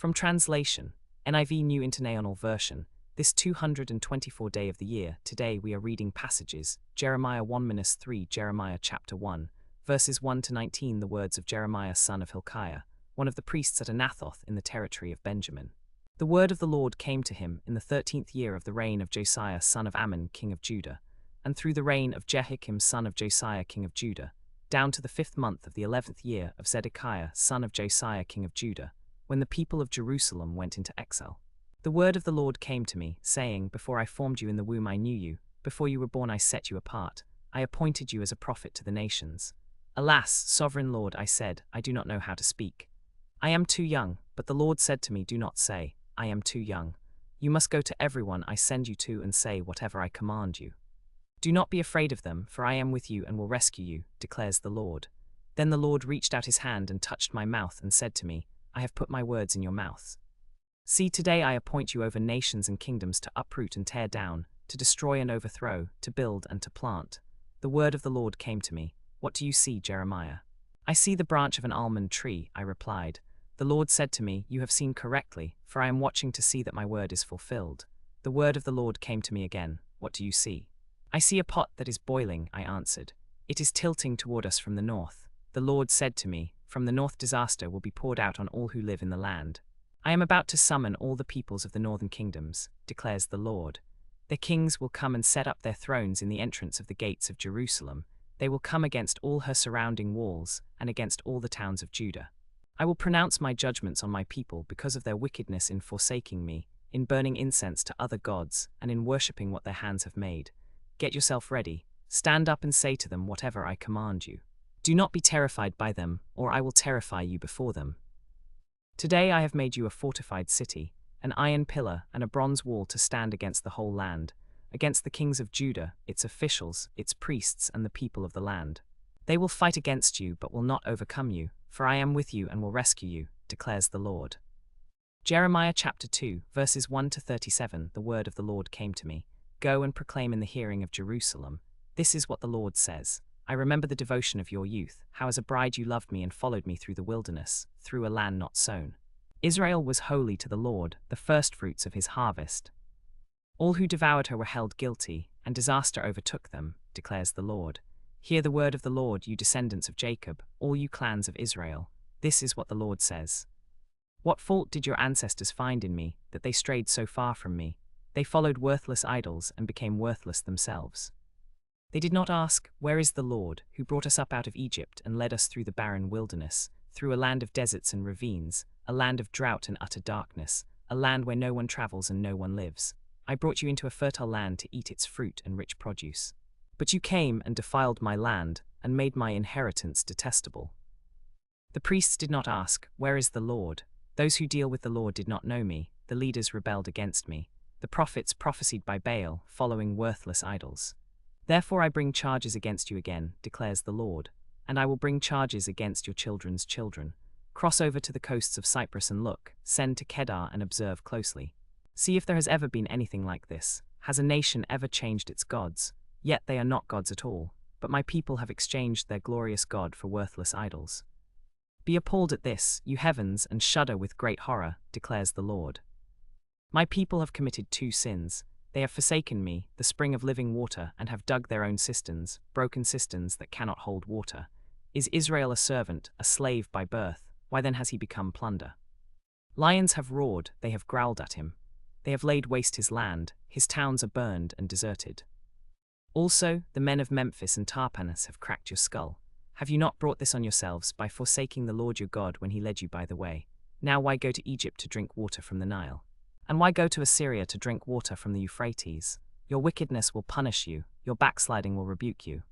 From translation, NIV New International Version, this 224 day of the year, today we are reading passages, Jeremiah 1-3, Jeremiah chapter 1, verses 1 to 19, the words of Jeremiah son of Hilkiah, one of the priests at Anathoth in the territory of Benjamin. The word of the Lord came to him in the 13th year of the reign of Josiah son of Ammon king of Judah, and through the reign of Jehoiakim son of Josiah king of Judah, down to the 5th month of the 11th year of Zedekiah son of Josiah king of Judah, when the people of Jerusalem went into exile. The word of the Lord came to me, saying, Before I formed you in the womb I knew you, before you were born I set you apart, I appointed you as a prophet to the nations. Alas, sovereign Lord, I said, I do not know how to speak. I am too young, but the Lord said to me, Do not say, I am too young. You must go to everyone I send you to and say whatever I command you. Do not be afraid of them, for I am with you and will rescue you, declares the Lord. Then the Lord reached out his hand and touched my mouth and said to me, I have put my words in your mouth. See, today I appoint you over nations and kingdoms to uproot and tear down, to destroy and overthrow, to build and to plant. The word of the Lord came to me. What do you see, Jeremiah? I see the branch of an almond tree, I replied. The Lord said to me, You have seen correctly, for I am watching to see that my word is fulfilled. The word of the Lord came to me again. What do you see? I see a pot that is boiling, I answered. It is tilting toward us from the north. The Lord said to me, From the north disaster will be poured out on all who live in the land. I am about to summon all the peoples of the northern kingdoms, declares the Lord. Their kings will come and set up their thrones in the entrance of the gates of Jerusalem. They will come against all her surrounding walls and against all the towns of Judah. I will pronounce my judgments on my people because of their wickedness in forsaking me, in burning incense to other gods, and in worshipping what their hands have made. Get yourself ready. Stand up and say to them whatever I command you. Do not be terrified by them, or I will terrify you before them. Today I have made you a fortified city, an iron pillar and a bronze wall to stand against the whole land, against the kings of Judah, its officials, its priests, and the people of the land. They will fight against you but will not overcome you, for I am with you and will rescue you, declares the Lord. Jeremiah chapter 2, verses 1 to 37, the word of the Lord came to me. Go and proclaim in the hearing of Jerusalem. This is what the Lord says. I remember the devotion of your youth, how as a bride you loved me and followed me through the wilderness, through a land not sown. Israel was holy to the Lord, the firstfruits of his harvest. All who devoured her were held guilty, and disaster overtook them, declares the Lord. Hear the word of the Lord, you descendants of Jacob, all you clans of Israel. This is what the Lord says. What fault did your ancestors find in me, that they strayed so far from me? They followed worthless idols and became worthless themselves. They did not ask, Where is the Lord, who brought us up out of Egypt and led us through the barren wilderness, through a land of deserts and ravines, a land of drought and utter darkness, a land where no one travels and no one lives. I brought you into a fertile land to eat its fruit and rich produce. But you came and defiled my land, and made my inheritance detestable. The priests did not ask, Where is the Lord? Those who deal with the Lord did not know me, the leaders rebelled against me. The prophets prophesied by Baal, following worthless idols. Therefore I bring charges against you again, declares the Lord, and I will bring charges against your children's children. Cross over to the coasts of Cyprus and look, send to Kedar and observe closely. See if there has ever been anything like this. Has a nation ever changed its gods? Yet they are not gods at all, but my people have exchanged their glorious God for worthless idols. Be appalled at this, you heavens, and shudder with great horror, declares the Lord. My people have committed two sins. They have forsaken me, the spring of living water, and have dug their own cisterns, broken cisterns that cannot hold water. Is Israel a servant, a slave by birth? Why then has he become plunder? Lions have roared, they have growled at him. They have laid waste his land, his towns are burned and deserted. Also, the men of Memphis and Tarpanas have cracked your skull. Have you not brought this on yourselves by forsaking the Lord your God when he led you by the way? Now why go to Egypt to drink water from the Nile? And why go to Assyria to drink water from the Euphrates? Your wickedness will punish you, your backsliding will rebuke you.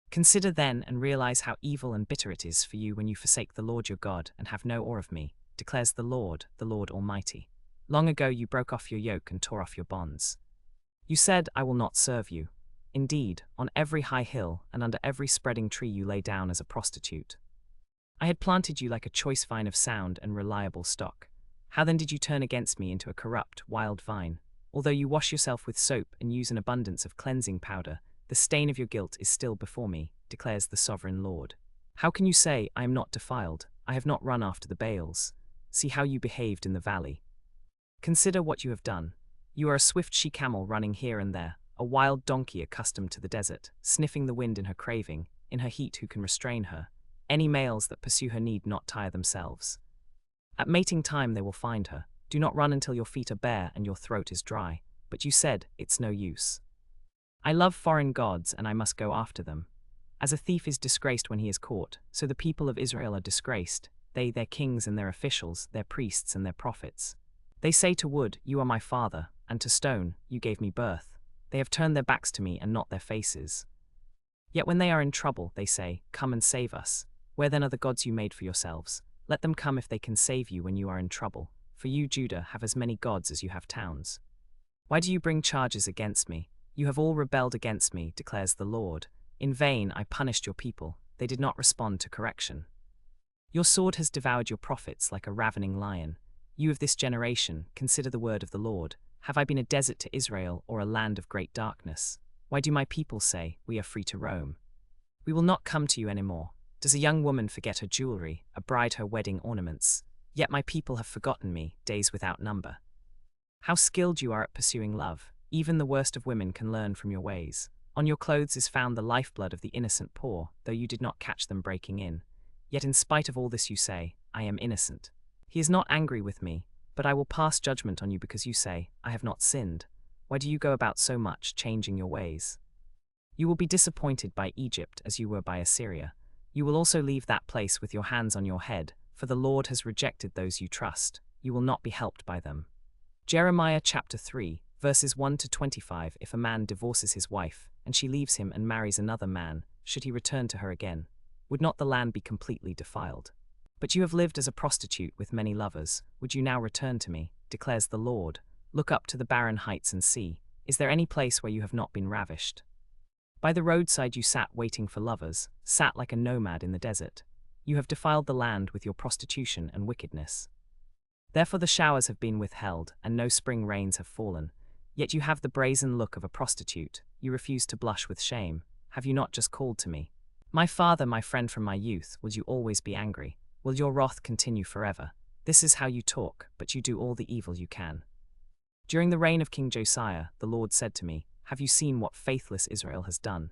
Consider then and realize how evil and bitter it is for you when you forsake the Lord your God and have no awe of me, declares the Lord Almighty. Long ago you broke off your yoke and tore off your bonds. You said, I will not serve you. Indeed, on every high hill and under every spreading tree you lay down as a prostitute. I had planted you like a choice vine of sound and reliable stock. How then did you turn against me into a corrupt, wild vine? Although you wash yourself with soap and use an abundance of cleansing powder, the stain of your guilt is still before me, declares the sovereign Lord. How can you say, I am not defiled, I have not run after the Baals? see how you behaved in the valley. Consider what you have done. You are a swift she-camel running here and there, a wild donkey accustomed to the desert, sniffing the wind in her craving, in her heat who can restrain her? Any males that pursue her need not tire themselves. At mating time they will find her. Do not run until your feet are bare and your throat is dry. But you said, it's no use. I love foreign gods and I must go after them. As a thief is disgraced when he is caught, so the people of Israel are disgraced, they, their kings and their officials, their priests and their prophets. They say to wood, you are my father, and to stone, you gave me birth. They have turned their backs to me and not their faces. Yet when they are in trouble, they say, come and save us. Where then are the gods you made for yourselves? Let them come if they can save you when you are in trouble. For you, Judah, have as many gods as you have towns. Why do you bring charges against me? You have all rebelled against me, declares the Lord. In vain I punished your people. They did not respond to correction. Your sword has devoured your prophets like a ravening lion. You of this generation, consider the word of the Lord. Have I been a desert to Israel or a land of great darkness? Why do my people say, we are free to roam? We will not come to you any more. Does a young woman forget her jewelry, a bride her wedding ornaments? Yet my people have forgotten me, days without number. How skilled you are at pursuing love. Even the worst of women can learn from your ways. On your clothes is found the lifeblood of the innocent poor, though you did not catch them breaking in. Yet in spite of all this you say, I am innocent. He is not angry with me, but I will pass judgment on you because you say, I have not sinned. Why do you go about so much, changing your ways? You will be disappointed by Egypt as you were by Assyria. You will also leave that place with your hands on your head, for the Lord has rejected those you trust. You will not be helped by them. Jeremiah chapter 3, verses 1 to 25. If a man divorces his wife, and she leaves him and marries another man, should he return to her again? Would not the land be completely defiled? But you have lived as a prostitute with many lovers. Would you now return to me, declares the Lord? Look up to the barren heights and see, is there any place where you have not been ravished? By the roadside you sat waiting for lovers, sat like a nomad in the desert. You have defiled the land with your prostitution and wickedness. Therefore the showers have been withheld, and no spring rains have fallen. Yet you have the brazen look of a prostitute. You refuse to blush with shame. Have you not just called to me? My father, my friend from my youth, will you always be angry? Will your wrath continue forever? This is how you talk, but you do all the evil you can. During the reign of King Josiah, the Lord said to me, have you seen what faithless Israel has done?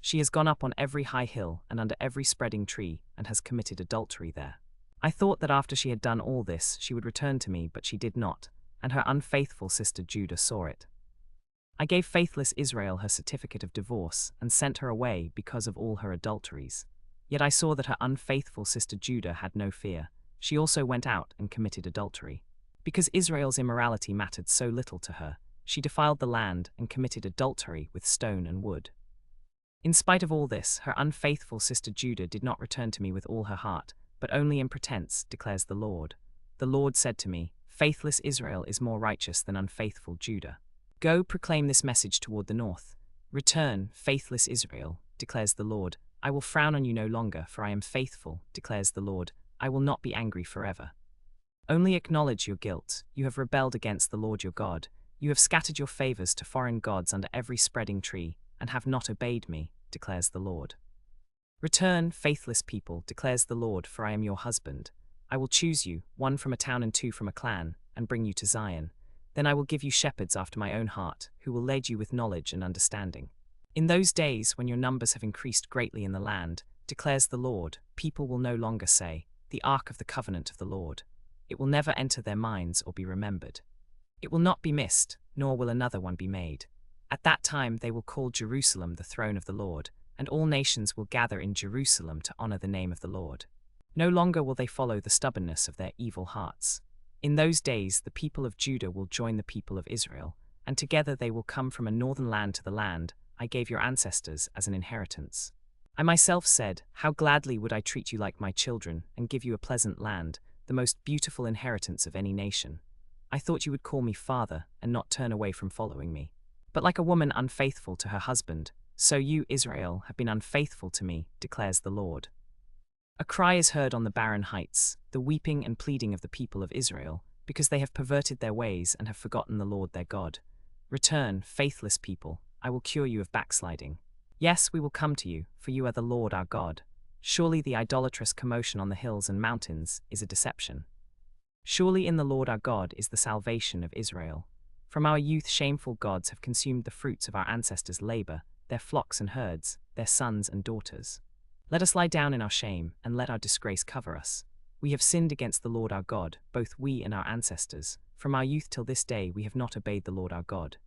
She has gone up on every high hill and under every spreading tree, and has committed adultery there. I thought that after she had done all this, she would return to me, but she did not, and her unfaithful sister Judah saw it. I gave faithless Israel her certificate of divorce, and sent her away because of all her adulteries. Yet I saw that her unfaithful sister Judah had no fear. She also went out and committed adultery. Because Israel's immorality mattered so little to her, she defiled the land and committed adultery with stone and wood. In spite of all this, her unfaithful sister Judah did not return to me with all her heart, but only in pretense, declares the Lord. The Lord said to me, faithless Israel is more righteous than unfaithful Judah. Go proclaim this message toward the north. Return, faithless Israel, declares the Lord. I will frown on you no longer, for I am faithful, declares the Lord. I will not be angry forever. Only acknowledge your guilt. You have rebelled against the Lord your God. You have scattered your favors to foreign gods under every spreading tree, and have not obeyed me, declares the Lord. Return, faithless people, declares the Lord, for I am your husband. I will choose you, one from a town and two from a clan, and bring you to Zion. Then I will give you shepherds after my own heart, who will lead you with knowledge and understanding. In those days, when your numbers have increased greatly in the land, declares the Lord, people will no longer say, the ark of the covenant of the Lord. It will never enter their minds or be remembered. It will not be missed, nor will another one be made. At that time they will call Jerusalem the throne of the Lord, and all nations will gather in Jerusalem to honor the name of the Lord. No longer will they follow the stubbornness of their evil hearts. In those days the people of Judah will join the people of Israel, and together they will come from a northern land to the land I gave your ancestors as an inheritance. I myself said, how gladly would I treat you like my children and give you a pleasant land, the most beautiful inheritance of any nation. I thought you would call me father and not turn away from following me. But like a woman unfaithful to her husband, so you, Israel, have been unfaithful to me, declares the Lord. A cry is heard on the barren heights, the weeping and pleading of the people of Israel, because they have perverted their ways and have forgotten the Lord their God. Return, faithless people, I will cure you of backsliding. Yes, we will come to you, for you are the Lord our God. Surely the idolatrous commotion on the hills and mountains is a deception. Surely in the Lord our God is the salvation of Israel. From our youth shameful gods have consumed the fruits of our ancestors' labor, their flocks and herds, their sons and daughters. Let us lie down in our shame, and let our disgrace cover us. We have sinned against the Lord our God, both we and our ancestors. From our youth till this day we have not obeyed the Lord our God.